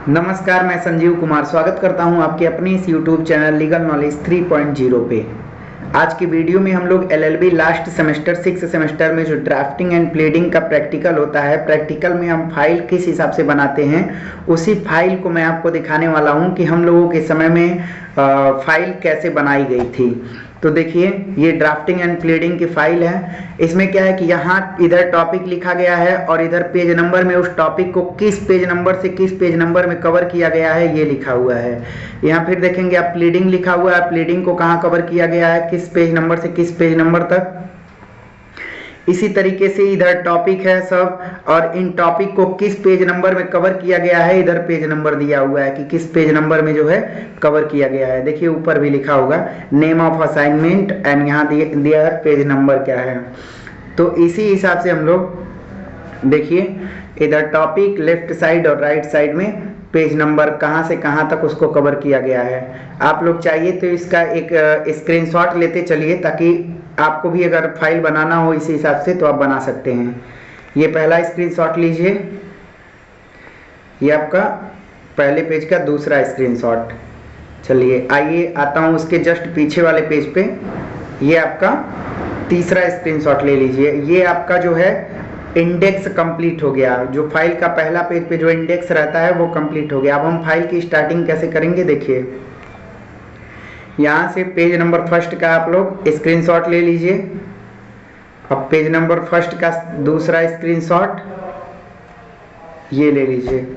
नमस्कार, मैं संजीव कुमार स्वागत करता हूं आपके अपने इस YouTube चैनल लीगल नॉलेज 3.0 पे। आज की वीडियो में हम लोग एलएलबी लास्ट सेमेस्टर 6 सेमेस्टर में जो ड्राफ्टिंग एंड प्लीडिंग का प्रैक्टिकल होता है, प्रैक्टिकल में हम फाइल किस हिसाब से बनाते हैं उसी फाइल को मैं आपको दिखाने वाला हूं कि हम लोगों के समय में फाइल कैसे बनाई गई थी। तो देखिए, ये ड्राफ्टिंग एंड प्लीडिंग की फाइल है। इसमें क्या है कि यहाँ इधर टॉपिक लिखा गया है और इधर पेज नंबर में उस टॉपिक को किस पेज नंबर से किस पेज नंबर में कवर किया गया है ये लिखा हुआ है। यहाँ फिर देखेंगे आप प्लीडिंग लिखा हुआ है, प्लीडिंग को कहाँ कवर किया गया है, किस पेज नंबर से किस पेज नंबर तक। इसी तरीके से इधर टॉपिक है सब, और इन टॉपिक को किस पेज नंबर में कवर किया गया है, इधर पेज नंबर दिया हुआ है कि किस पेज नंबर में जो है कवर किया गया है। देखिए ऊपर भी लिखा होगा नेम ऑफ असाइनमेंट एंड यहाँ दिया है पेज नंबर क्या है। तो इसी हिसाब से हम लोग देखिए इधर टॉपिक लेफ्ट साइड और राइट साइड में पेज नंबर कहाँ से कहाँ तक उसको कवर किया गया है। आप लोग चाहिए तो इसका एक स्क्रीनशॉट लेते चलिए, ताकि आपको भी अगर फाइल बनाना हो इसी हिसाब से तो आप बना सकते हैं। ये पहला स्क्रीनशॉट लीजिए, ये आपका पहले पेज का दूसरा स्क्रीनशॉट। चलिए आइए आता हूँ उसके जस्ट पीछे वाले पेज पे, ये आपका तीसरा स्क्रीनशॉट ले लीजिए। ये आपका जो है इंडेक्स कंप्लीट हो गया, जो फाइल का पहला पेज पे जो इंडेक्स रहता है वो कंप्लीट हो गया। अब हम फाइल की स्टार्टिंग कैसे करेंगे, देखिए यहाँ से पेज नंबर फर्स्ट का आप लोग स्क्रीनशॉट ले लीजिए। अब पेज नंबर फर्स्ट का दूसरा स्क्रीनशॉट ये ले लीजिए।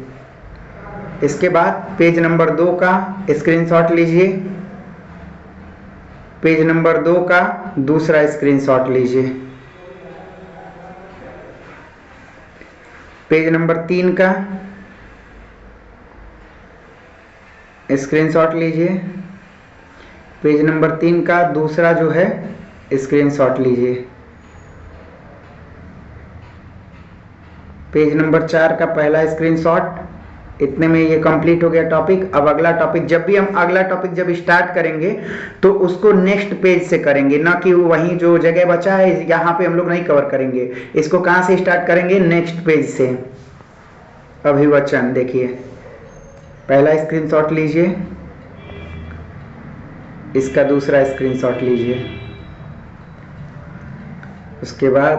इसके बाद पेज नंबर 2 का स्क्रीनशॉट लीजिए, पेज नंबर 2 का दूसरा स्क्रीनशॉट लीजिए, पेज नंबर 3 का स्क्रीनशॉट लीजिए, पेज नंबर 3 का दूसरा जो है स्क्रीनशॉट लीजिए, पेज नंबर 4 का पहला स्क्रीनशॉट। इतने में ये कंप्लीट हो गया टॉपिक। अब अगला टॉपिक, जब भी हम अगला टॉपिक जब स्टार्ट करेंगे तो उसको नेक्स्ट पेज से करेंगे, ना कि वहीं जो जगह बचा है यहाँ पे हम लोग नहीं कवर करेंगे। इसको कहाँ से स्टार्ट करेंगे, नेक्स्ट पेज से। अभिवचन देखिए, पहला स्क्रीनशॉट लीजिए, इसका दूसरा स्क्रीनशॉट लीजिए, उसके बाद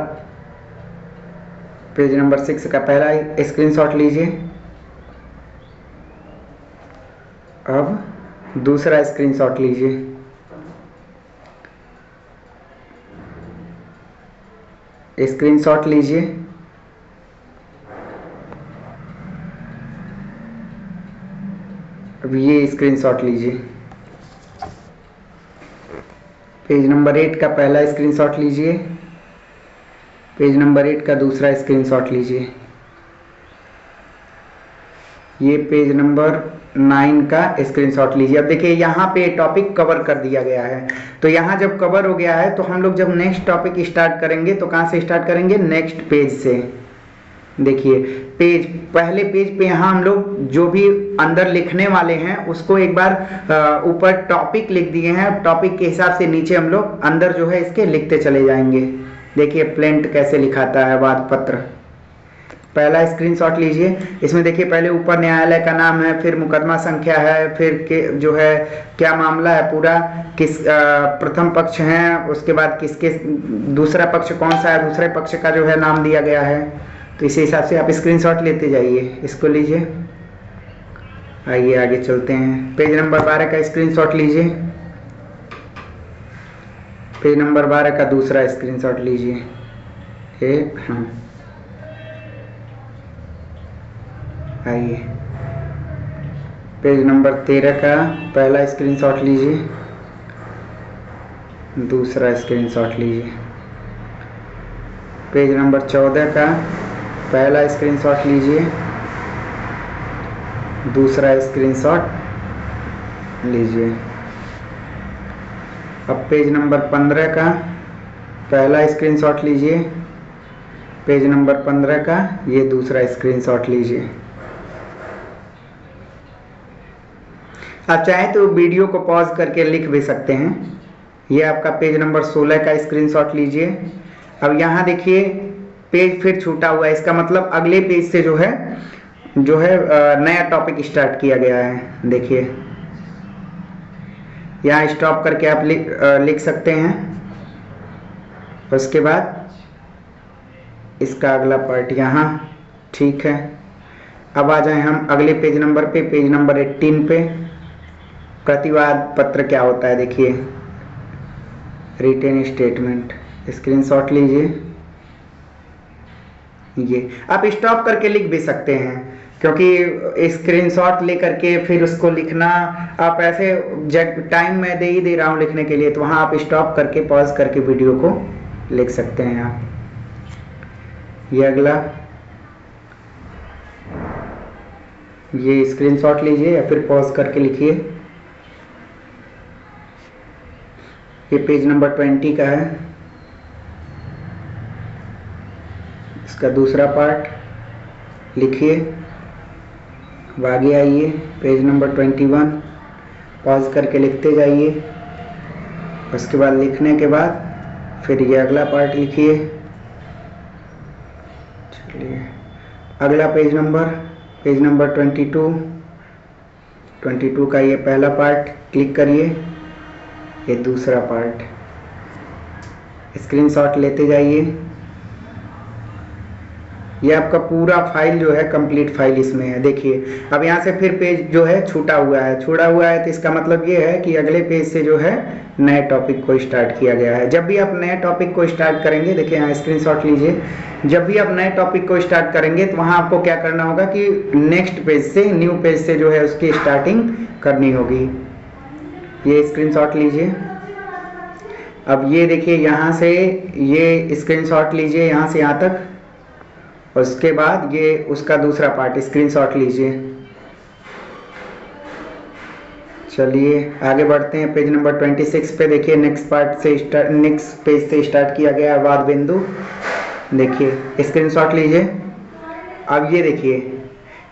पेज नंबर 6 का पहला स्क्रीनशॉट लीजिए, अब दूसरा स्क्रीनशॉट लीजिए, स्क्रीनशॉट लीजिए, अब ये स्क्रीनशॉट लीजिए, पेज नंबर 8 का पहला स्क्रीनशॉट लीजिए, पेज नंबर 8 का दूसरा स्क्रीनशॉट लीजिए, ये पेज नंबर 9 का स्क्रीनशॉट लीजिए। अब देखिए यहाँ पे टॉपिक कवर कर दिया गया है। तो यहाँ जब कवर हो गया है तो हम लोग जब नेक्स्ट टॉपिक स्टार्ट करेंगे तो कहाँ से स्टार्ट करेंगे, नेक्स्ट पेज से। देखिए पेज, पहले पेज पे यहाँ हम लोग जो भी अंदर लिखने वाले हैं उसको एक बार ऊपर टॉपिक लिख दिए हैं, टॉपिक के हिसाब से नीचे हम लोग अंदर जो है इसके लिखते चले जाएंगे। देखिए प्लेंट कैसे लिखाता है, वाद पत्र। पहला स्क्रीनशॉट लीजिए, इसमें देखिए पहले ऊपर न्यायालय का नाम है, फिर मुकदमा संख्या है, फिर के जो है क्या मामला है पूरा, किस प्रथम पक्ष है, उसके बाद किसके दूसरा पक्ष कौन सा है, दूसरे पक्ष का जो है नाम दिया गया है। तो इसी हिसाब से आप स्क्रीनशॉट लेते जाइए। इसको लीजिए, आइए आगे चलते हैं। पेज नंबर 12 का स्क्रीनशॉट लीजिए, पेज नंबर 12 का दूसरा स्क्रीनशॉट लीजिए। हाँ आइए, पेज नंबर 13 का पहला स्क्रीनशॉट लीजिए, दूसरा स्क्रीनशॉट लीजिए, पेज नंबर 14 का पहला स्क्रीनशॉट लीजिए, दूसरा स्क्रीनशॉट लीजिए। अब पेज नंबर 15 का पहला स्क्रीनशॉट लीजिए, पेज नंबर 15 का ये दूसरा स्क्रीनशॉट लीजिए। आप चाहें तो वीडियो को पॉज करके लिख भी सकते हैं। ये आपका पेज नंबर 16 का स्क्रीनशॉट लीजिए। अब यहाँ देखिए पेज फिर छूटा हुआ है, इसका मतलब अगले पेज से जो है जो है नया टॉपिक स्टार्ट किया गया है। देखिए यहाँ स्टॉप करके आप लिख सकते हैं। उसके बाद इसका अगला पार्ट यहाँ, ठीक है। अब आ जाए हम अगले पेज नंबर पे, पेज नंबर 18 पे। प्रतिवाद पत्र क्या होता है देखिए, रिटेन स्टेटमेंट। स्क्रीनशॉट लीजिए। ये आप स्टॉप करके लिख भी सकते हैं, क्योंकि स्क्रीनशॉट लेकर के फिर उसको लिखना, आप ऐसे टाइम मैं दे ही दे रहा हूँ लिखने के लिए, तो वहाँ आप स्टॉप करके पॉज करके वीडियो को लिख सकते हैं आप। ये अगला, ये स्क्रीनशॉट लीजिए या फिर पॉज करके लिखिए। ये पेज नंबर 20 का है, इसका दूसरा पार्ट लिखिए। अब आगे आइए, पेज नंबर 21, पॉज करके लिखते जाइए। उसके बाद लिखने के बाद फिर ये अगला पार्ट लिखिए। चलिए अगला पेज नंबर 22 का ये पहला पार्ट क्लिक करिए, ये दूसरा पार्ट। स्क्रीनशॉट लेते जाइए। ये आपका पूरा फाइल जो है कंप्लीट फाइल इसमें है। देखिए अब यहाँ से फिर पेज जो है छूटा हुआ है तो इसका मतलब ये है कि अगले पेज से जो है नए टॉपिक को स्टार्ट किया गया है। जब भी आप नए टॉपिक को स्टार्ट करेंगे, देखिए यहाँ स्क्रीनशॉट लीजिए, जब भी आप नए टॉपिक को स्टार्ट करेंगे तो वहाँ आपको क्या करना होगा कि नेक्स्ट पेज से, न्यू पेज से जो है उसकी स्टार्टिंग करनी होगी। ये स्क्रीनशॉट लीजिए। अब ये देखिए यहाँ से ये स्क्रीनशॉट लीजिए यहाँ से यहाँ तक। उसके बाद ये उसका दूसरा पार्ट स्क्रीनशॉट लीजिए। चलिए आगे बढ़ते हैं, पेज नंबर 26 पे देखिए नेक्स्ट पेज से स्टार्ट किया गया वाद बिंदु। देखिए स्क्रीनशॉट लीजिए। अब ये देखिए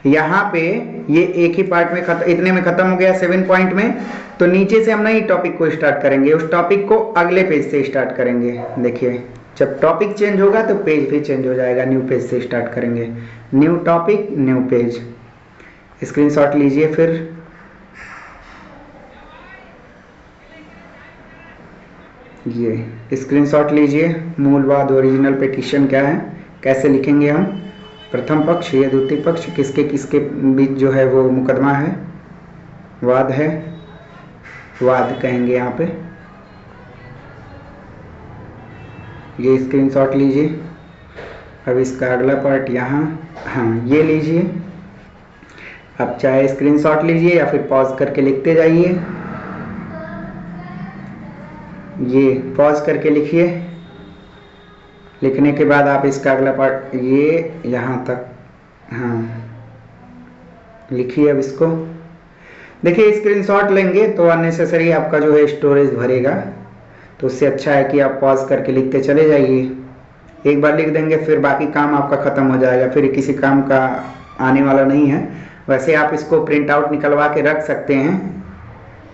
यहाँ पे ये एक ही पार्ट में इतने में खत्म हो गया 7 पॉइंट में, तो नीचे से हम नई टॉपिक को स्टार्ट करेंगे, उस टॉपिक को अगले पेज से स्टार्ट करेंगे। देखिए जब टॉपिक चेंज होगा तो पेज भी चेंज हो जाएगा, न्यू पेज से स्टार्ट करेंगे, new topic new page. Screenshot लीजिए। फिर ये स्क्रीनशॉट लीजिए। मूलवाद ओरिजिनल पिटीशन क्या है, कैसे लिखेंगे हम। प्रथम पक्ष या द्वितीय पक्ष, किसके किसके बीच जो है वो मुकदमा है, वाद है, वाद कहेंगे यहाँ पे। ये स्क्रीनशॉट लीजिए। अब इसका अगला पार्ट यहाँ, हाँ ये लीजिए। अब चाहे स्क्रीनशॉट लीजिए या फिर पॉज करके लिखते जाइए। ये पॉज करके लिखिए। लिखने के बाद आप इसका अगला पार्ट ये यहाँ तक, हाँ लिखिए। अब इसको देखिए स्क्रीनशॉट लेंगे तो अननेसेसरी आपका जो है स्टोरेज भरेगा, तो उससे अच्छा है कि आप पॉज करके लिखते चले जाइए। एक बार लिख देंगे फिर बाकी काम आपका ख़त्म हो जाएगा, फिर किसी काम का आने वाला नहीं है। वैसे आप इसको प्रिंट आउट निकलवा के रख सकते हैं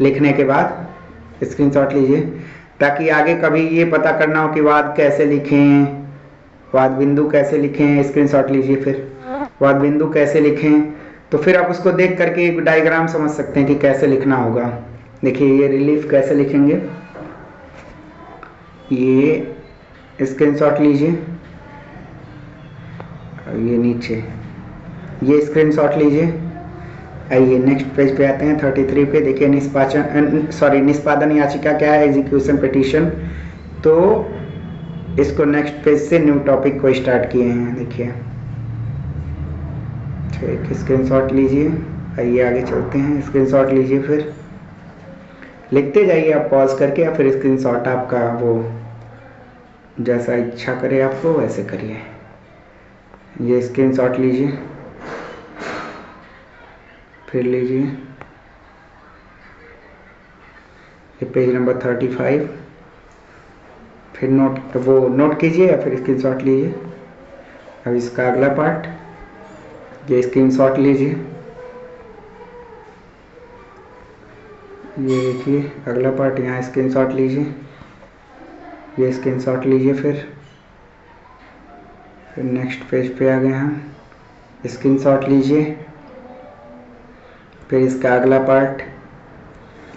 लिखने के बाद। स्क्रीनशॉट लीजिए ताकि आगे कभी ये पता करना हो कि वाद कैसे लिखें, वाद बिंदु कैसे लिखें। स्क्रीनशॉट लीजिए। फिर वाद बिंदु कैसे लिखें, तो फिर आप उसको देख करके एक डायग्राम समझ सकते हैं कि कैसे लिखना होगा। देखिए ये रिलीफ कैसे लिखेंगे, ये स्क्रीनशॉट लीजिए। ये नीचे ये स्क्रीनशॉट लीजिए। आइए नेक्स्ट पेज पे आते हैं 33 पे। देखिए निष्पादन याचिका क्या है, एग्जीक्यूशन पिटीशन। तो इसको नेक्स्ट पेज से न्यू टॉपिक को स्टार्ट किए हैं। देखिए ठीक, स्क्रीनशॉट लीजिए। आइए आगे चलते हैं। स्क्रीनशॉट लीजिए, फिर लिखते जाइए आप पॉज करके, या फिर स्क्रीनशॉट आपका वो जैसा इच्छा करे आपको वैसे करिए। ये स्क्रीनशॉट लीजिए, फिर लीजिए ये पेज नंबर 35, फिर नोट कीजिए या फिर स्क्रीनशॉट लीजिए। अब इसका अगला पार्ट ये स्क्रीनशॉट लीजिए। ये देखिए अगला पार्ट, यहाँ स्क्रीनशॉट लीजिए। ये स्क्रीनशॉट लीजिए। फिर नेक्स्ट पेज पे आ गए हम। स्क्रीनशॉट लीजिए। फिर इसका अगला पार्ट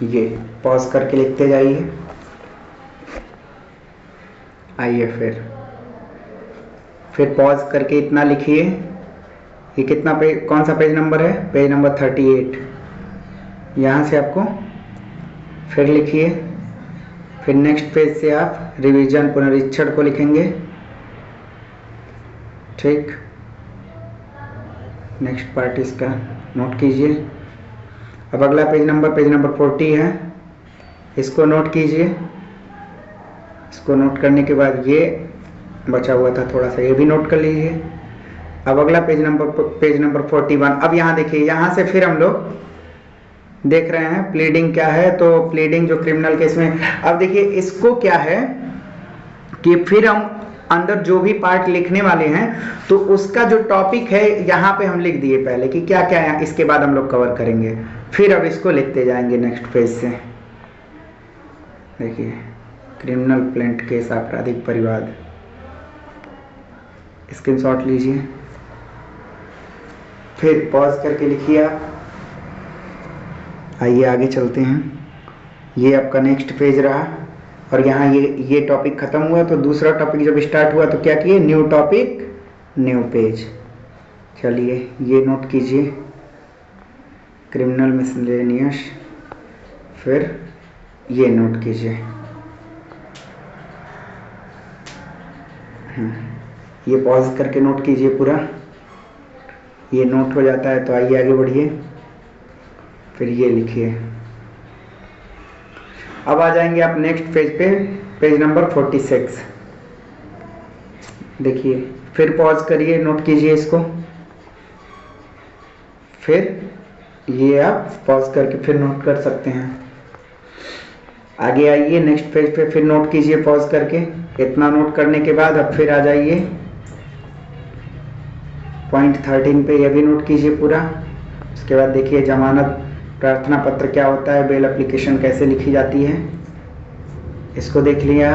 ये पॉज करके लिखते जाइए। आइए फिर पॉज करके इतना लिखिए। ये कितना पेज, कौन सा पेज नंबर है? Page number 38। यहाँ से आपको फिर लिखिए। फिर नेक्स्ट पेज से आप रिवीजन पुनरीक्षण को लिखेंगे। ठीक, नेक्स्ट पार्ट इसका नोट कीजिए। अब अगला पेज नंबर 40 है, इसको नोट कीजिए। इसको नोट करने के बाद ये बचा हुआ था थोड़ा सा, ये भी नोट कर लीजिए। अब अगला पेज नंबर 41। अब यहाँ देखिए, यहाँ से फिर हम लोग देख रहे हैं प्लीडिंग क्या है। तो प्लीडिंग जो क्रिमिनल केस में, अब देखिए इसको क्या है कि फिर हम अंदर जो भी पार्ट लिखने वाले हैं तो उसका जो टॉपिक है यहाँ पे हम लिख दिए पहले कि क्या क्या है, इसके बाद हम लोग कवर करेंगे। फिर अब इसको लिखते जाएंगे नेक्स्ट पेज से। देखिए, क्रिमिनल प्लेंट केस, आपराधिक परिवाद, स्क्रीनशॉट लीजिए। फिर पॉज करके लिखिए आप। आइए आगे चलते हैं। ये आपका नेक्स्ट पेज रहा और यहाँ ये टॉपिक खत्म हुआ। तो दूसरा टॉपिक जब स्टार्ट हुआ तो क्या किए? New topic new page. चलिए ये नोट कीजिए, क्रिमिनल मिसलेनियस। फिर ये नोट कीजिए। ये पॉज करके नोट कीजिए पूरा। ये नोट हो जाता है तो आइए आगे बढ़िए। फिर ये लिखिए। अब आ जाएंगे आप नेक्स्ट पेज पे, पेज नंबर 46। देखिए, फिर पॉज करिए, नोट कीजिए इसको। फिर ये आप पॉज करके फिर नोट कर सकते हैं। आगे आइए नेक्स्ट पेज पे, फिर नोट कीजिए पॉज करके। इतना नोट करने के बाद अब फिर आ जाइए पॉइंट 13 पे, यह भी नोट कीजिए पूरा। उसके बाद देखिए जमानत प्रार्थना पत्र क्या होता है, बेल एप्लीकेशन कैसे लिखी जाती है, इसको देख लिया।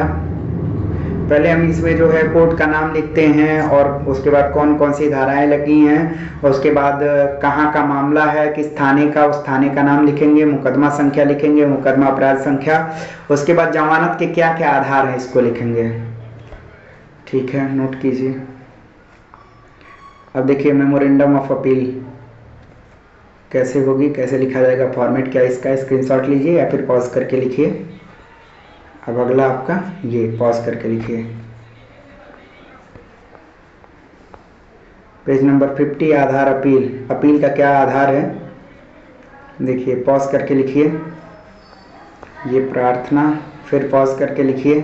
पहले हम इसमें जो है कोर्ट का नाम लिखते हैं और उसके बाद कौन कौन सी धाराएं लगी हैं, और उसके बाद कहाँ का मामला है, किस थाने का, उस थाने का नाम लिखेंगे, मुकदमा संख्या लिखेंगे, मुकदमा अपराध संख्या। उसके बाद जमानत के क्या क्या आधार हैं इसको लिखेंगे। ठीक है, नोट कीजिए। अब देखिए मेमोरेंडम ऑफ अपील कैसे होगी, कैसे लिखा जाएगा, फॉर्मेट क्या इसका, स्क्रीनशॉट लीजिए या फिर पॉज करके लिखिए। अब अगला आपका ये पॉज करके लिखिए। पेज नंबर 50, आधार अपील। अपील का क्या आधार है, देखिए पॉज करके लिखिए। ये प्रार्थना, फिर पॉज करके लिखिए,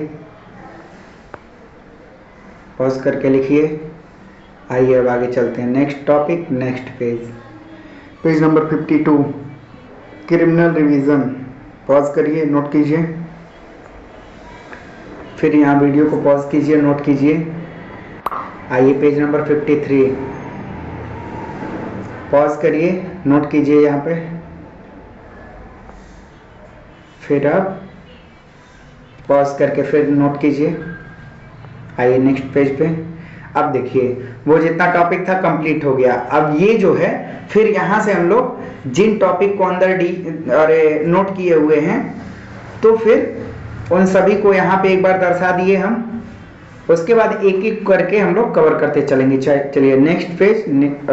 पॉज करके लिखिए। आइए अब आगे चलते हैं। Next topic, next page, page number 52, criminal revision. Pause करिए, नोट कीजिए। फिर यहाँ वीडियो को पॉज कीजिए, नोट कीजिए। आइए पेज नंबर 53, पॉज करिए, नोट कीजिए यहाँ पे। फिर आप पॉज करके फिर नोट कीजिए। आइए नेक्स्ट पेज पे। अब देखिए वो जितना टॉपिक था कंप्लीट हो गया। अब ये जो है फिर यहाँ से हम लोग जिन टॉपिक को अंदर नोट किए हुए हैं तो फिर उन सभी को यहाँ पे एक बार दर्शा दिए हम। उसके बाद एक एक करके हम लोग कवर करते चलेंगे। चलिए नेक्स्ट पेज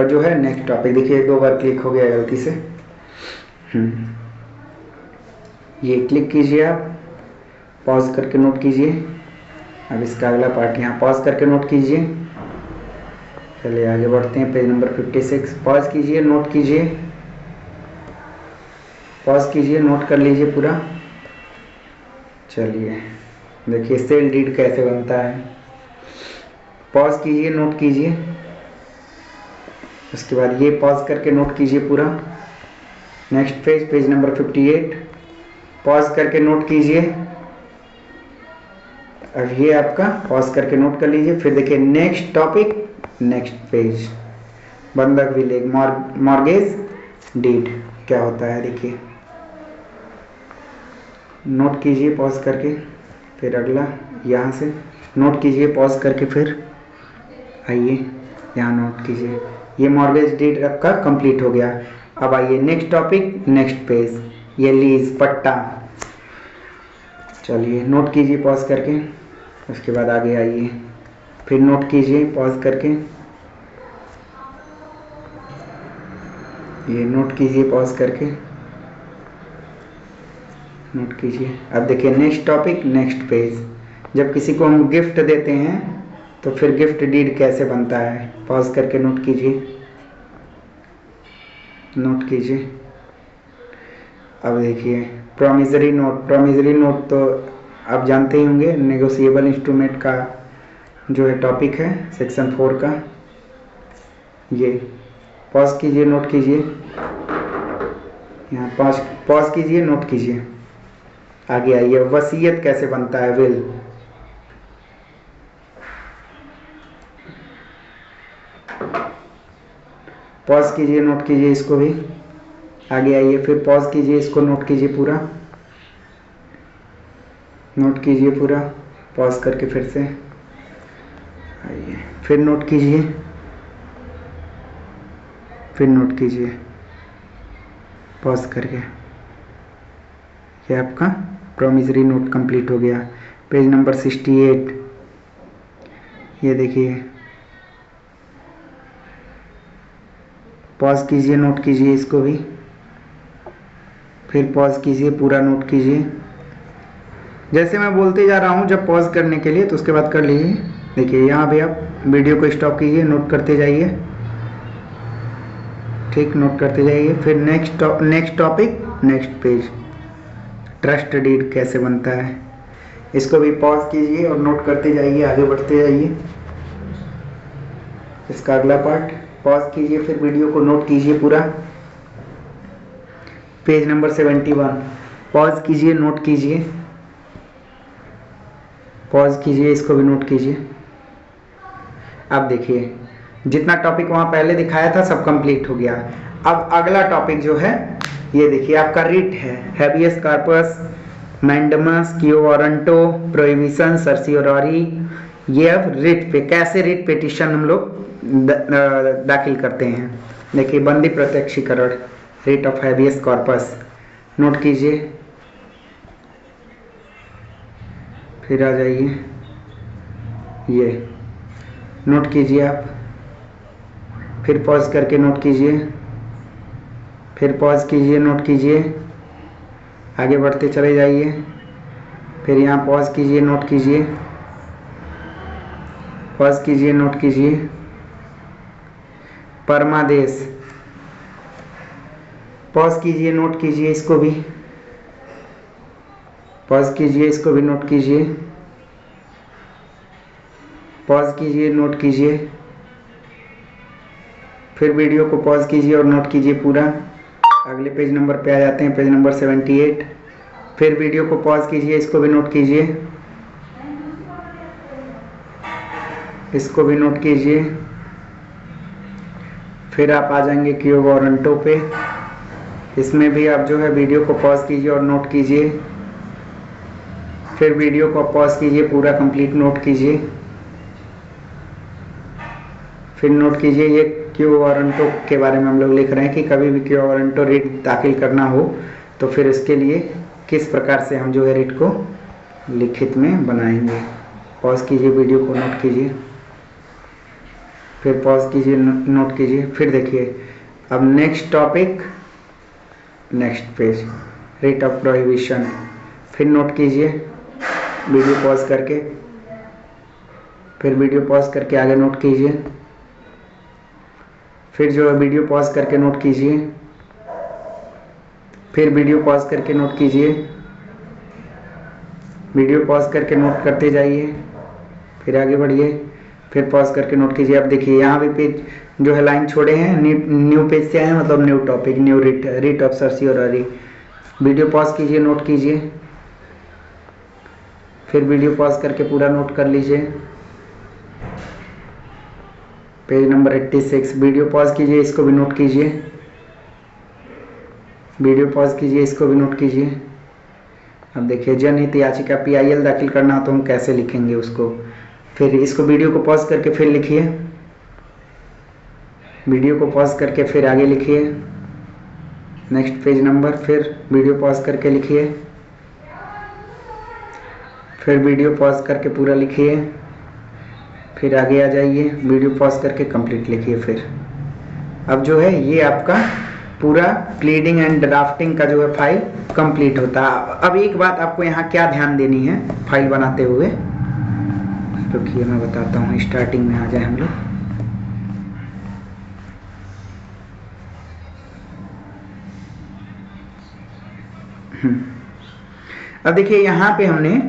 जो है नेक्स्ट टॉपिक। देखिए 2 बार क्लिक हो गया गलती से। ये क्लिक कीजिए, आप पॉज करके नोट कीजिए। अब इसका अगला पार्ट यहाँ पॉज करके नोट कीजिए। चलिए आगे बढ़ते हैं। पेज नंबर 56, पॉज कीजिए, नोट कीजिए, पॉज कीजिए, नोट कर लीजिए पूरा। चलिए देखिए सेल डीड कैसे बनता है। पॉज कीजिए, नोट कीजिए। उसके बाद ये पॉज करके नोट कीजिए पूरा। Next page, page number 58, pause करके नोट कीजिए। अब ये आपका पॉज करके नोट कर लीजिए। फिर देखिए नेक्स्ट टॉपिक, नेक्स्ट पेज, बंधक विलेग, मॉर्गेज डीड क्या होता है देखिए, नोट कीजिए पॉज करके। फिर अगला यहाँ से नोट कीजिए पॉज करके। फिर आइए यहाँ नोट कीजिए। ये मॉर्गेज डीड आपका कंप्लीट हो गया। अब आइए नेक्स्ट टॉपिक, नेक्स्ट पेज, ये लीज पट्टा। चलिए नोट कीजिए पॉज करके, उसके बाद आगे आइए, फिर नोट कीजिए पॉज करके, ये नोट कीजिए पॉज करके, नोट कीजिए। अब देखिए नेक्स्ट टॉपिक, नेक्स्ट पेज। जब किसी को हम गिफ्ट देते हैं तो फिर गिफ्ट डीड कैसे बनता है, पॉज करके नोट कीजिए, नोट कीजिए। अब देखिए प्रॉमिसरी नोट, प्रॉमिसरी नोट तो आप जानते ही होंगे, नेगोशिएबल इंस्ट्रूमेंट का जो है टॉपिक है सेक्शन 4 का। ये पॉज कीजिए, नोट कीजिए, यहाँ पॉज कीजिए, नोट कीजिए। आगे आइए, वसीयत कैसे बनता है, विल। पॉज कीजिए, नोट कीजिए इसको भी। आगे आइए, फिर पॉज कीजिए, इसको नोट कीजिए पूरा, नोट कीजिए पूरा, पॉज करके फिर से आइए, फिर नोट कीजिए, फिर नोट कीजिए पॉज करके। ये आपका प्रॉमिसरी नोट कंप्लीट हो गया। पेज नंबर 68, ये देखिए, पॉज कीजिए, नोट कीजिए इसको भी, फिर पॉज कीजिए, पूरा नोट कीजिए। जैसे मैं बोलते जा रहा हूँ जब पॉज करने के लिए तो उसके बाद कर लीजिए। देखिए यहाँ भी आप वीडियो को स्टॉप कीजिए, नोट करते जाइए, ठीक, नोट करते जाइए। फिर next topic, next page, trust deed कैसे बनता है, इसको भी पॉज कीजिए और नोट करते जाइए, आगे बढ़ते जाइए। इसका अगला पार्ट पॉज कीजिए, फिर वीडियो को नोट कीजिए पूरा। पेज नंबर 71, पॉज कीजिए, नोट कीजिए, पॉज कीजिए, इसको भी नोट कीजिए। अब देखिए जितना टॉपिक वहाँ पहले दिखाया था सब कंप्लीट हो गया। अब अगला टॉपिक जो है ये देखिए आपका रिट है, habeas corpus, mandamus, quo warranto, prohibition, certiorari. ये अब रिट पे, कैसे रिट पिटीशन हम लोग दाखिल करते हैं। देखिए बंदी प्रत्यक्षीकरण, writ of habeas corpus, note कीजिए, फिर आ जाइए, ये नोट कीजिए आप, फिर पॉज करके नोट कीजिए, फिर पॉज कीजिए, नोट कीजिए, आगे बढ़ते चले जाइए। फिर यहाँ पॉज कीजिए, नोट कीजिए, पॉज कीजिए, नोट कीजिए। परमादेश, पॉज कीजिए, नोट कीजिए इसको भी, पॉज कीजिए, इसको भी नोट कीजिए, पॉज कीजिए, नोट कीजिए, फिर वीडियो को पॉज कीजिए और नोट कीजिए पूरा। अगले पेज नंबर पे आ जाते हैं, पेज नंबर 78। फिर वीडियो को पॉज कीजिए, इसको भी नोट कीजिए, इसको भी नोट कीजिए। फिर आप आ जाएंगे क्यू वारंटो पे, इसमें भी आप जो है वीडियो को पॉज कीजिए और नोट कीजिए, फिर वीडियो को पॉज कीजिए, पूरा कंप्लीट नोट कीजिए, फिर नोट कीजिए। ये क्यू वारंटो के बारे में हम लोग लिख रहे हैं कि कभी भी क्यू वारंटो रिट दाखिल करना हो तो फिर इसके लिए किस प्रकार से हम जो है रिट को लिखित में बनाएंगे। पॉज कीजिए, वीडियो को नोट कीजिए, फिर पॉज कीजिए, नोट कीजिए। फिर देखिए अब next topic, next page, writ of prohibition, फिर नोट कीजिए वीडियो पॉज करके, फिर वीडियो पॉज करके आगे नोट कीजिए, फिर जो है वीडियो पॉज करके नोट कीजिए, फिर वीडियो पॉज करके नोट कीजिए, वीडियो पॉज करके नोट करते जाइए, फिर आगे बढ़िए, फिर पॉज करके नोट कीजिए। अब देखिए यहाँ भी पेज जो है लाइन छोड़े हैं, न्यू पेज से आए हैं, मतलब new topic, new writ, writ of certiorari. Video pause कीजिए, नोट कीजिए, फिर वीडियो पॉज करके पूरा नोट कर लीजिए। पेज नंबर 86, वीडियो पॉज कीजिए, इसको भी नोट कीजिए, वीडियो पॉज कीजिए, इसको भी नोट कीजिए। अब देखिए जनहित याचिका PIL दाखिल करना हो तो हम कैसे लिखेंगे उसको। फिर इसको वीडियो को पॉज करके फिर लिखिए, वीडियो को पॉज करके फिर आगे लिखिए, नेक्स्ट पेज नंबर, फिर वीडियो पॉज करके लिखिए, फिर वीडियो पॉज करके पूरा लिखिए, फिर आगे आ जाइए, वीडियो पॉज करके कंप्लीट लिखिए। फिर अब जो है ये आपका पूरा प्लीडिंग एंड ड्राफ्टिंग का जो है फाइल कंप्लीट होता है। अब एक बात आपको यहाँ क्या ध्यान देनी है फाइल बनाते हुए, रुकिए मैं बताता हूँ। स्टार्टिंग में आ जाए हम लोग। अब देखिए यहाँ पे हमने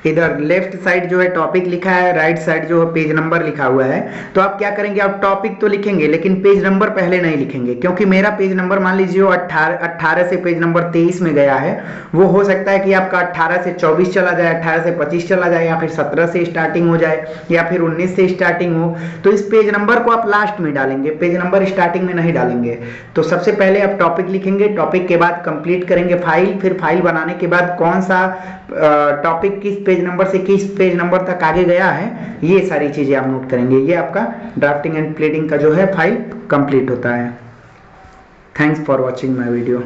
इधर लेफ्ट साइड जो है टॉपिक लिखा है, राइट साइड जो है पेज नंबर लिखा हुआ है। तो आप क्या करेंगे, आप टॉपिक तो लिखेंगे लेकिन पेज नंबर पहले नहीं लिखेंगे, क्योंकि मेरा पेज नंबर मान लीजिए 18 से पेज नंबर 23 में गया है। वो हो सकता है कि आपका 18 से 24 चला जाए, 18 से 25 चला जाए, या फिर 17 से स्टार्टिंग हो जाए, या फिर 19 से स्टार्टिंग हो। तो इस पेज नंबर को आप लास्ट में डालेंगे, पेज नंबर स्टार्टिंग में नहीं डालेंगे। तो सबसे पहले आप टॉपिक लिखेंगे, टॉपिक के बाद कंप्लीट करेंगे फाइल, फिर फाइल बनाने के बाद कौन सा टॉपिक किस पेज नंबर से किस पेज नंबर तक आगे गया है, ये सारी चीजें आप नोट करेंगे। ये आपका ड्राफ्टिंग एंड प्लीडिंग का जो है फाइल कंप्लीट होता है। Thanks for watching my video.